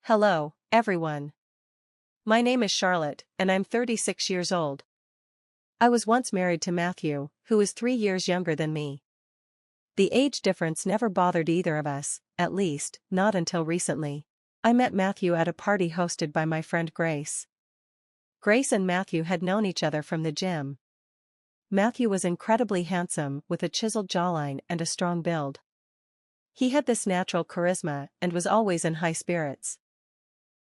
Hello, everyone. My name is Charlotte, and I'm 36 years old. I was once married to Matthew, who is 3 years younger than me. The age difference never bothered either of us, at least, not until recently. I met Matthew at a party hosted by my friend Grace. Grace and Matthew had known each other from the gym. Matthew was incredibly handsome, with a chiseled jawline and a strong build. He had this natural charisma and was always in high spirits.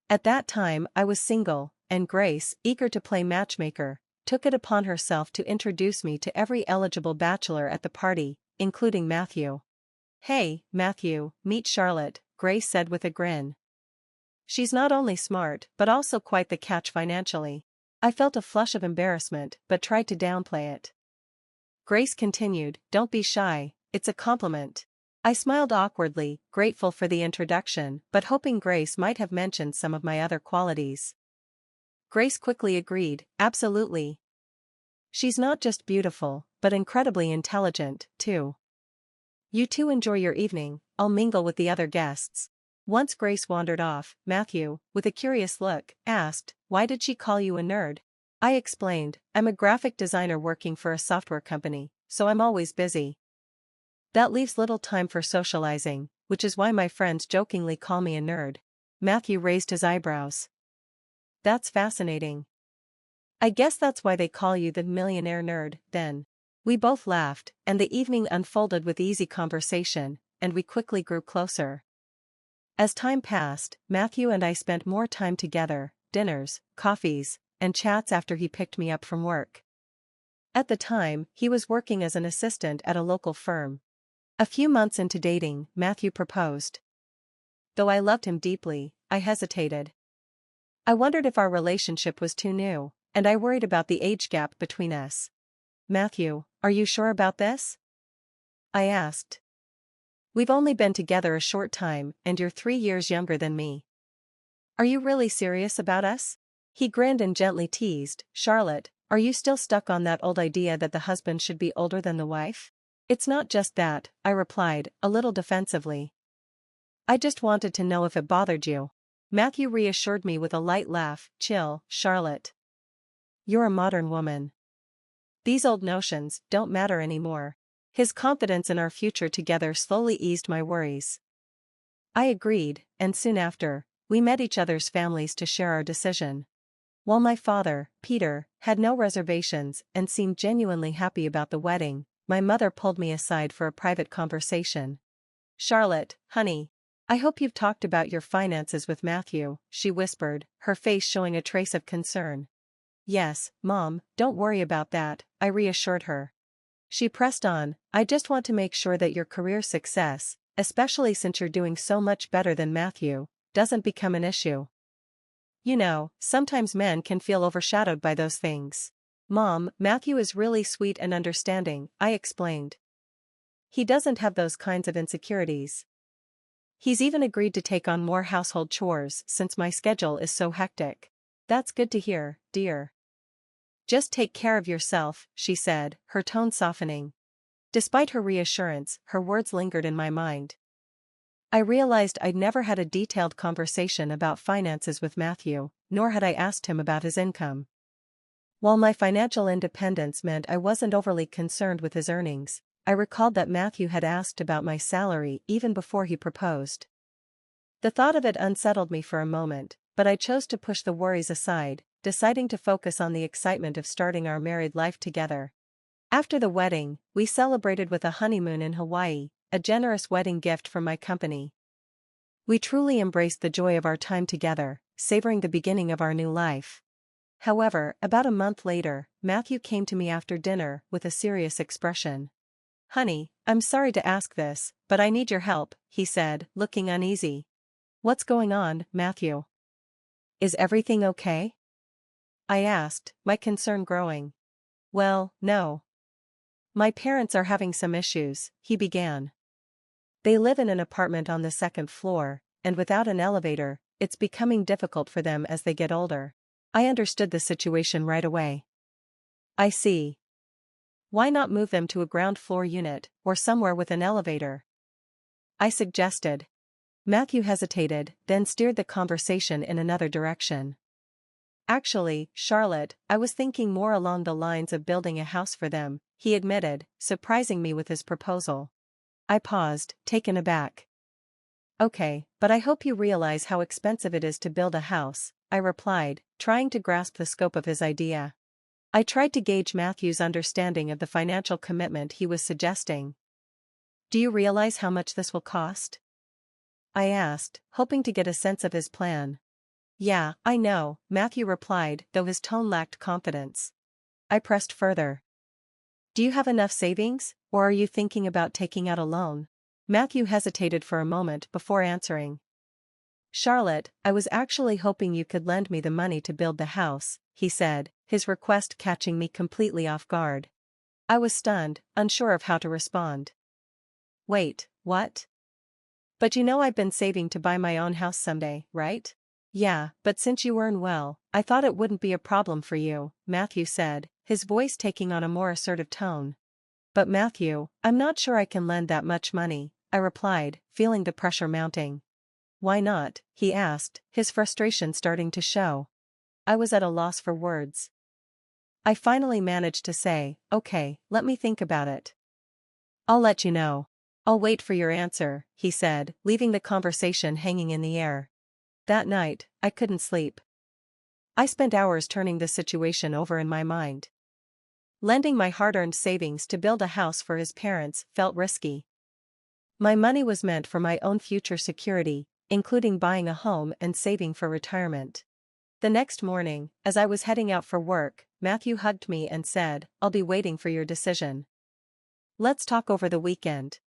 At that time I was single, and Grace, eager to play matchmaker, took it upon herself to introduce me to every eligible bachelor at the party, including Matthew. "Hey, Matthew, meet Charlotte," Grace said with a grin. "She's not only smart but also quite the catch financially." I felt a flush of embarrassment but tried to downplay it. Grace continued, "Don't be shy, it's a compliment." I smiled awkwardly, grateful for the introduction but hoping Grace might have mentioned some of my other qualities. Grace quickly agreed, "Absolutely. She's not just beautiful, but incredibly intelligent, too. You two enjoy your evening, I'll mingle with the other guests." Once Grace wandered off, Matthew, with a curious look, asked, "Why did she call you a nerd?" I explained, "I'm a graphic designer working for a software company, so I'm always busy. That leaves little time for socializing, which is why my friends jokingly call me a nerd." Matthew raised his eyebrows. "That's fascinating. I guess that's why they call you the millionaire nerd, then." We both laughed, and the evening unfolded with easy conversation, and we quickly grew closer. As time passed, Matthew and I spent more time together, dinners, coffees, and chats after he picked me up from work. At the time, he was working as an assistant at a local firm. A few months into dating, Matthew proposed. Though I loved him deeply, I hesitated. I wondered if our relationship was too new, and I worried about the age gap between us. "Matthew, are you sure about this?" I asked. "We've only been together a short time, and you're 3 years younger than me. Are you really serious about us?" He grinned and gently teased, "Charlotte, are you still stuck on that old idea that the husband should be older than the wife?" "It's not just that," I replied, a little defensively. "I just wanted to know if it bothered you." Matthew reassured me with a light laugh, "Chill, Charlotte. You're a modern woman. These old notions don't matter anymore." His confidence in our future together slowly eased my worries. I agreed, and soon after, we met each other's families to share our decision. While my father, Peter, had no reservations and seemed genuinely happy about the wedding, my mother pulled me aside for a private conversation. "Charlotte, honey, I hope you've talked about your finances with Matthew," she whispered, her face showing a trace of concern. "Yes, Mom, don't worry about that," I reassured her. She pressed on, "I just want to make sure that your career success, especially since you're doing so much better than Matthew, doesn't become an issue. You know, sometimes men can feel overshadowed by those things." "Mom, Matthew is really sweet and understanding," I explained. "He doesn't have those kinds of insecurities. He's even agreed to take on more household chores since my schedule is so hectic." "That's good to hear, dear. Just take care of yourself," she said, her tone softening. Despite her reassurance, her words lingered in my mind. I realized I'd never had a detailed conversation about finances with Matthew, nor had I asked him about his income. While my financial independence meant I wasn't overly concerned with his earnings, I recalled that Matthew had asked about my salary even before he proposed. The thought of it unsettled me for a moment, but I chose to push the worries aside, deciding to focus on the excitement of starting our married life together. After the wedding, we celebrated with a honeymoon in Hawaii, a generous wedding gift from my company. We truly embraced the joy of our time together, savoring the beginning of our new life. However, about a month later, Matthew came to me after dinner with a serious expression. "Honey, I'm sorry to ask this, but I need your help," he said, looking uneasy. "What's going on, Matthew? Is everything okay?" I asked, my concern growing. "Well, no. My parents are having some issues," he began. "They live in an apartment on the second floor, and without an elevator, it's becoming difficult for them as they get older." I understood the situation right away. "I see. Why not move them to a ground floor unit, or somewhere with an elevator?" I suggested. Matthew hesitated, then steered the conversation in another direction. Actually, Charlotte, I was thinking more along the lines of building a house for them, he admitted, surprising me with his proposal. I paused, taken aback. Okay, but I hope you realize how expensive it is to build a house, I replied, trying to grasp the scope of his idea. I tried to gauge Matthew's understanding of the financial commitment he was suggesting. Do you realize how much this will cost? I asked, hoping to get a sense of his plan. Yeah, I know, Matthew replied, though his tone lacked confidence. I pressed further. Do you have enough savings, or are you thinking about taking out a loan? Matthew hesitated for a moment before answering. Charlotte, I was actually hoping you could lend me the money to build the house, he said, his request catching me completely off guard. I was stunned, unsure of how to respond. Wait, what? But you know I've been saving to buy my own house someday, right? Yeah, but since you earn well, I thought it wouldn't be a problem for you, Matthew said, his voice taking on a more assertive tone. But Matthew, I'm not sure I can lend that much money, I replied, feeling the pressure mounting. Why not? He asked, his frustration starting to show. I was at a loss for words. I finally managed to say, okay, let me think about it. I'll let you know. I'll wait for your answer, he said, leaving the conversation hanging in the air. That night, I couldn't sleep. I spent hours turning the situation over in my mind. Lending my hard-earned savings to build a house for his parents felt risky. My money was meant for my own future security, including buying a home and saving for retirement. The next morning, as I was heading out for work, Matthew hugged me and said, I'll be waiting for your decision. Let's talk over the weekend.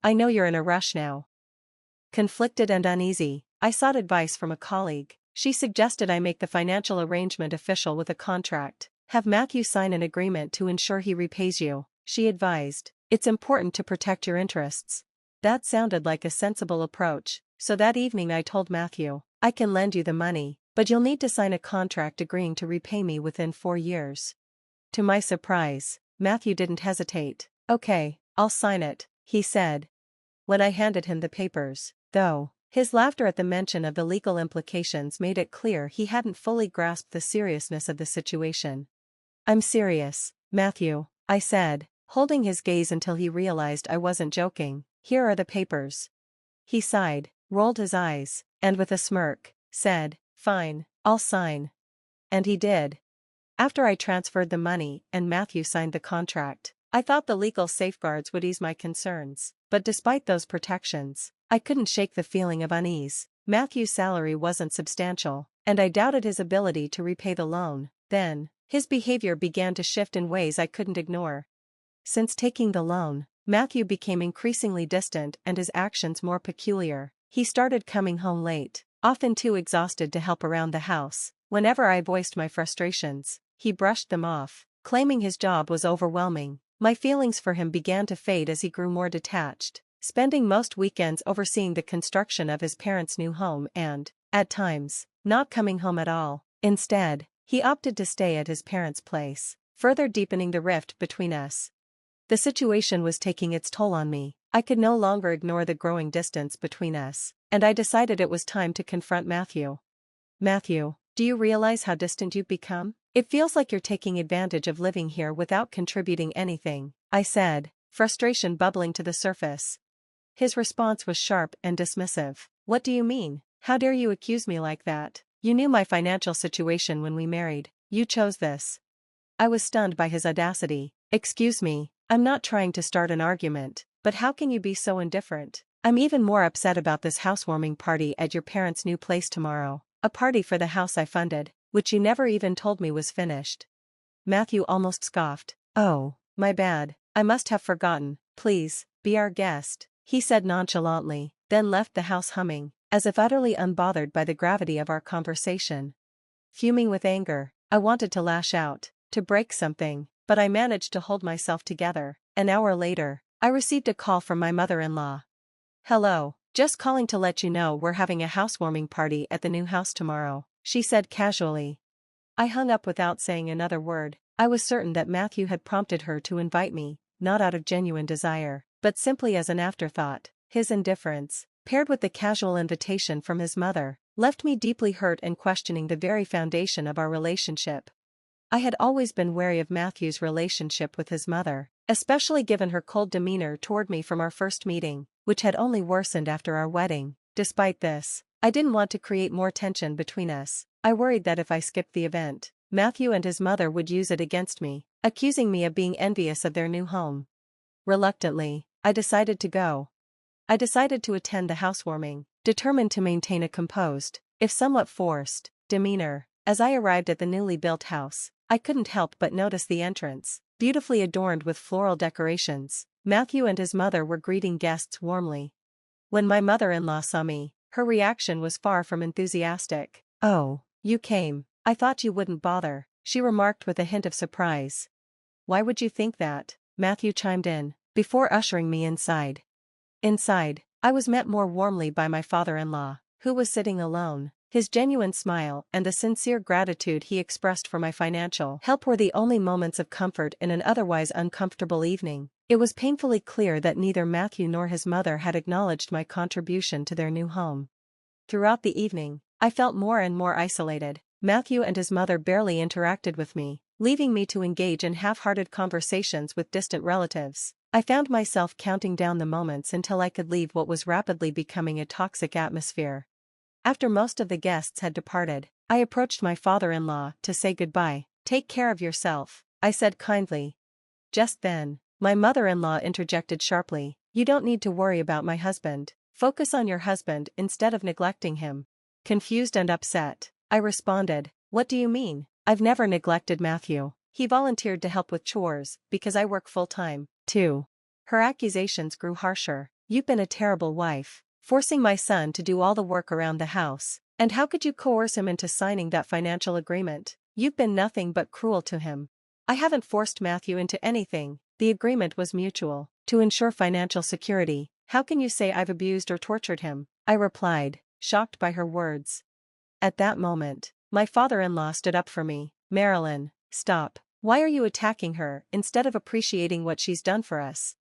I know you're in a rush now. Conflicted and uneasy, I sought advice from a colleague. She suggested I make the financial arrangement official with a contract. Have Matthew sign an agreement to ensure he repays you, she advised. It's important to protect your interests. That sounded like a sensible approach, so that evening I told Matthew, I can lend you the money, but you'll need to sign a contract agreeing to repay me within 4 years. To my surprise, Matthew didn't hesitate. Okay, I'll sign it, he said. When I handed him the papers, though, his laughter at the mention of the legal implications made it clear he hadn't fully grasped the seriousness of the situation. I'm serious, Matthew, I said, holding his gaze until he realized I wasn't joking. Here are the papers. He sighed, rolled his eyes, and with a smirk, said, Fine, I'll sign. And he did. After I transferred the money and Matthew signed the contract, I thought the legal safeguards would ease my concerns, but despite those protections, I couldn't shake the feeling of unease. Matthew's salary wasn't substantial, and I doubted his ability to repay the loan. Then, his behavior began to shift in ways I couldn't ignore. Since taking the loan, Matthew became increasingly distant and his actions more peculiar. He started coming home late, often too exhausted to help around the house. Whenever I voiced my frustrations, he brushed them off, claiming his job was overwhelming. My feelings for him began to fade as he grew more detached, spending most weekends overseeing the construction of his parents' new home and, at times, not coming home at all. Instead, he opted to stay at his parents' place, further deepening the rift between us. The situation was taking its toll on me. I could no longer ignore the growing distance between us, and I decided it was time to confront Matthew. Matthew, do you realize how distant you've become? It feels like you're taking advantage of living here without contributing anything, I said, frustration bubbling to the surface. His response was sharp and dismissive. What do you mean? How dare you accuse me like that? You knew my financial situation when we married. You chose this. I was stunned by his audacity. Excuse me, I'm not trying to start an argument, but how can you be so indifferent? I'm even more upset about this housewarming party at your parents' new place tomorrow. A party for the house I funded, which you never even told me was finished. Matthew almost scoffed. Oh, my bad, I must have forgotten. Please, be our guest, he said nonchalantly, then left the house humming, as if utterly unbothered by the gravity of our conversation. Fuming with anger, I wanted to lash out, to break something, but I managed to hold myself together. An hour later, I received a call from my mother-in-law. Hello, just calling to let you know we're having a housewarming party at the new house tomorrow, she said casually. I hung up without saying another word. I was certain that Matthew had prompted her to invite me, not out of genuine desire, but simply as an afterthought. His indifference, paired with the casual invitation from his mother, left me deeply hurt and questioning the very foundation of our relationship. I had always been wary of Matthew's relationship with his mother, especially given her cold demeanor toward me from our first meeting, which had only worsened after our wedding. Despite this, I didn't want to create more tension between us. I worried that if I skipped the event, Matthew and his mother would use it against me, accusing me of being envious of their new home. Reluctantly, I decided to go. I decided to attend the housewarming, determined to maintain a composed, if somewhat forced, demeanor. As I arrived at the newly built house, I couldn't help but notice the entrance, beautifully adorned with floral decorations. Matthew and his mother were greeting guests warmly. When my mother-in-law saw me, her reaction was far from enthusiastic. "Oh, you came. I thought you wouldn't bother," she remarked with a hint of surprise. "Why would you think that?" Matthew chimed in, before ushering me inside. Inside, I was met more warmly by my father-in-law, who was sitting alone. His genuine smile and the sincere gratitude he expressed for my financial help were the only moments of comfort in an otherwise uncomfortable evening. It was painfully clear that neither Matthew nor his mother had acknowledged my contribution to their new home. Throughout the evening, I felt more and more isolated. Matthew and his mother barely interacted with me, leaving me to engage in half-hearted conversations with distant relatives. I found myself counting down the moments until I could leave what was rapidly becoming a toxic atmosphere. After most of the guests had departed, I approached my father-in-law to say goodbye. "Take care of yourself," I said kindly. Just then, my mother-in-law interjected sharply, "You don't need to worry about my husband. Focus on your husband instead of neglecting him." Confused and upset, I responded, "What do you mean? I've never neglected Matthew. He volunteered to help with chores because I work full-time, too." Her accusations grew harsher. "You've been a terrible wife, forcing my son to do all the work around the house. And how could you coerce him into signing that financial agreement? You've been nothing but cruel to him." "I haven't forced Matthew into anything. The agreement was mutual, to ensure financial security. How can you say I've abused or tortured him?" I replied, shocked by her words. At that moment, my father-in-law stood up for me. "Marilyn, stop. Why are you attacking her instead of appreciating what she's done for us?"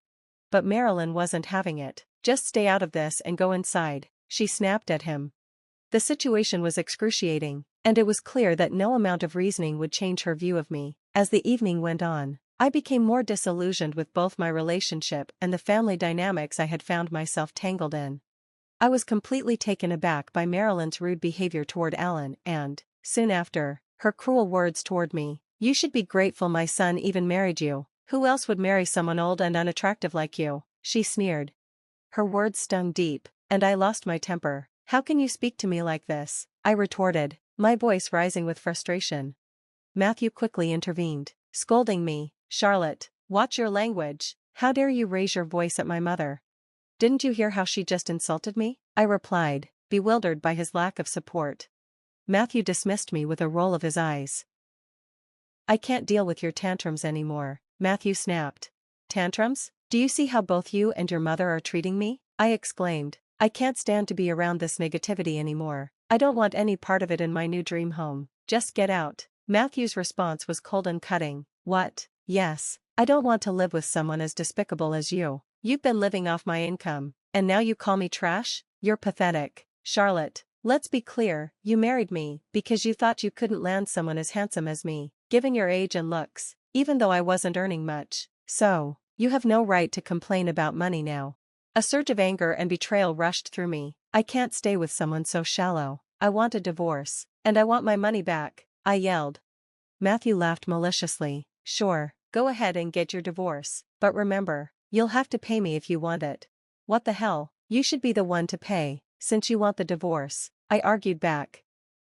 But Marilyn wasn't having it. "Just stay out of this and go inside," she snapped at him. The situation was excruciating, and it was clear that no amount of reasoning would change her view of me. As the evening went on, I became more disillusioned with both my relationship and the family dynamics I had found myself tangled in. I was completely taken aback by Marilyn's rude behavior toward Alan and, soon after, her cruel words toward me. "You should be grateful my son even married you. Who else would marry someone old and unattractive like you?" she sneered. Her words stung deep, and I lost my temper. "How can you speak to me like this?" I retorted, my voice rising with frustration. Matthew quickly intervened, scolding me. "Charlotte, watch your language. How dare you raise your voice at my mother?" "Didn't you hear how she just insulted me?" I replied, bewildered by his lack of support. Matthew dismissed me with a roll of his eyes. "I can't deal with your tantrums anymore," Matthew snapped. "Tantrums? Do you see how both you and your mother are treating me?" I exclaimed. "I can't stand to be around this negativity anymore. I don't want any part of it in my new dream home. Just get out." Matthew's response was cold and cutting. "What? Yes, I don't want to live with someone as despicable as you. You've been living off my income, and now you call me trash? You're pathetic. Charlotte, let's be clear, you married me because you thought you couldn't land someone as handsome as me, given your age and looks, even though I wasn't earning much. So, you have no right to complain about money now." A surge of anger and betrayal rushed through me. "I can't stay with someone so shallow. I want a divorce, and I want my money back," I yelled. Matthew laughed maliciously. "Sure, go ahead and get your divorce, but remember, you'll have to pay me if you want it." "What the hell? You should be the one to pay, since you want the divorce," I argued back.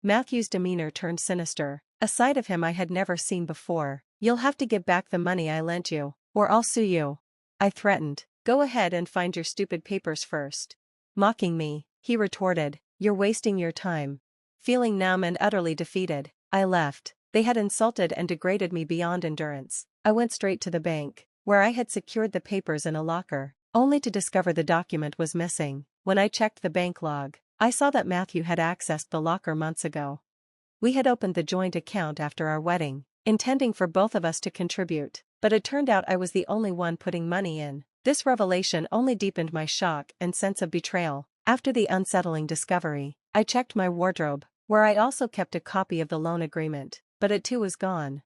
Matthew's demeanor turned sinister, a side of him I had never seen before. "You'll have to give back the money I lent you, or I'll sue you," I threatened. "Go ahead and find your stupid papers first." Mocking me, he retorted, "You're wasting your time." Feeling numb and utterly defeated, I left. They had insulted and degraded me beyond endurance. I went straight to the bank, where I had secured the papers in a locker, only to discover the document was missing. When I checked the bank log, I saw that Matthew had accessed the locker months ago. We had opened the joint account after our wedding, intending for both of us to contribute, but it turned out I was the only one putting money in. This revelation only deepened my shock and sense of betrayal. After the unsettling discovery, I checked my wardrobe, where I also kept a copy of the loan agreement, but it too was gone.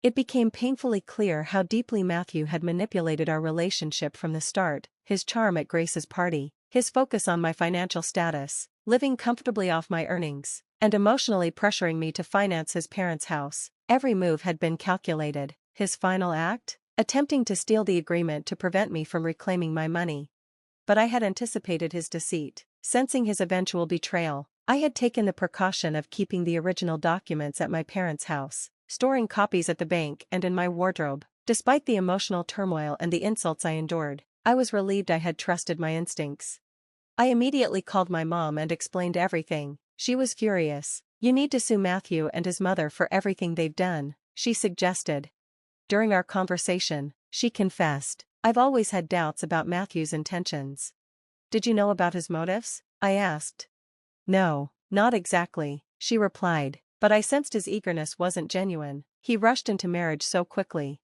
It became painfully clear how deeply Matthew had manipulated our relationship from the start: his charm at Grace's party, his focus on my financial status, living comfortably off my earnings, and emotionally pressuring me to finance his parents' house. Every move had been calculated. His final act? Attempting to steal the agreement to prevent me from reclaiming my money. But I had anticipated his deceit. Sensing his eventual betrayal, I had taken the precaution of keeping the original documents at my parents' house, storing copies at the bank and in my wardrobe. Despite the emotional turmoil and the insults I endured, I was relieved I had trusted my instincts. I immediately called my mom and explained everything. She was furious. "You need to sue Matthew and his mother for everything they've done," she suggested. During our conversation, she confessed, "I've always had doubts about Matthew's intentions." "Did you know about his motives?" I asked. "No, not exactly," she replied, "but I sensed his eagerness wasn't genuine. He rushed into marriage so quickly."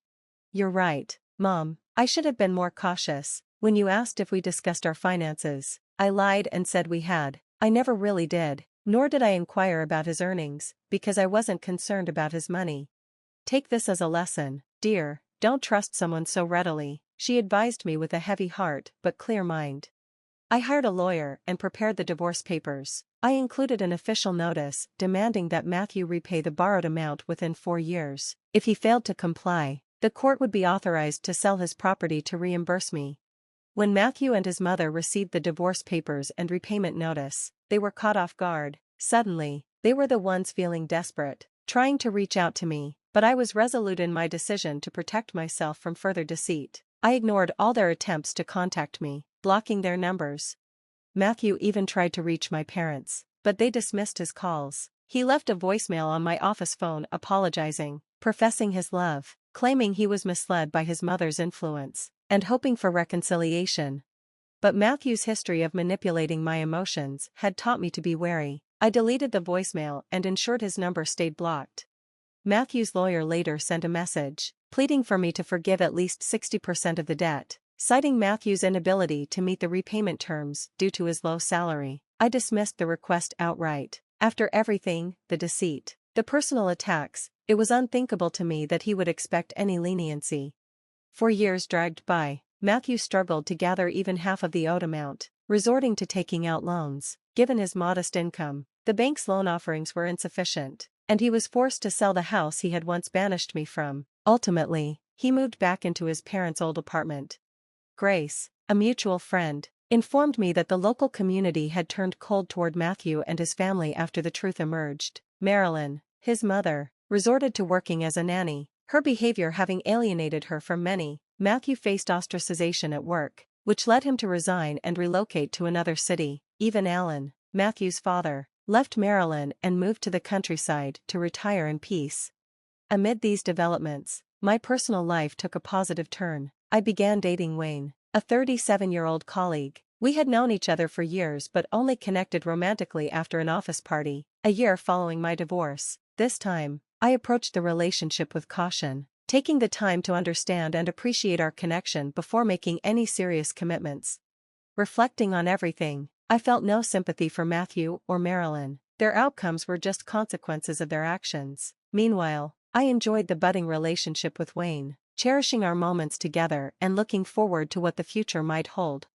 "You're right, Mom. I should have been more cautious. When you asked if we discussed our finances, I lied and said we had. I never really did, nor did I inquire about his earnings, because I wasn't concerned about his money. Take this as a lesson, dear. Don't trust someone so readily," she advised me with a heavy heart but clear mind. I hired a lawyer and prepared the divorce papers. I included an official notice demanding that Matthew repay the borrowed amount within 4 years. If he failed to comply, the court would be authorized to sell his property to reimburse me. When Matthew and his mother received the divorce papers and repayment notice, they were caught off guard. Suddenly, they were the ones feeling desperate, trying to reach out to me, but I was resolute in my decision to protect myself from further deceit. I ignored all their attempts to contact me, blocking their numbers. Matthew even tried to reach my parents, but they dismissed his calls. He left a voicemail on my office phone apologizing, professing his love, claiming he was misled by his mother's influence, and hoping for reconciliation. But Matthew's history of manipulating my emotions had taught me to be wary. I deleted the voicemail and ensured his number stayed blocked. Matthew's lawyer later sent a message, pleading for me to forgive at least 60% of the debt, citing Matthew's inability to meet the repayment terms due to his low salary. I dismissed the request outright. After everything, the deceit, the personal attacks, it was unthinkable to me that he would expect any leniency. 4 years dragged by. Matthew struggled to gather even half of the owed amount, resorting to taking out loans. Given his modest income, the bank's loan offerings were insufficient, and he was forced to sell the house he had once banished me from. Ultimately, he moved back into his parents' old apartment. Grace, a mutual friend, informed me that the local community had turned cold toward Matthew and his family after the truth emerged. Marilyn, his mother, resorted to working as a nanny, her behavior having alienated her from many. Matthew faced ostracization at work, which led him to resign and relocate to another city. Even Alan, Matthew's father, left Marilyn and moved to the countryside to retire in peace. Amid these developments, my personal life took a positive turn. I began dating Wayne, a 37-year-old colleague. We had known each other for years but only connected romantically after an office party, a year following my divorce. This time, I approached the relationship with caution, taking the time to understand and appreciate our connection before making any serious commitments. Reflecting on everything, I felt no sympathy for Matthew or Marilyn. Their outcomes were just consequences of their actions. Meanwhile, I enjoyed the budding relationship with Wayne, cherishing our moments together and looking forward to what the future might hold.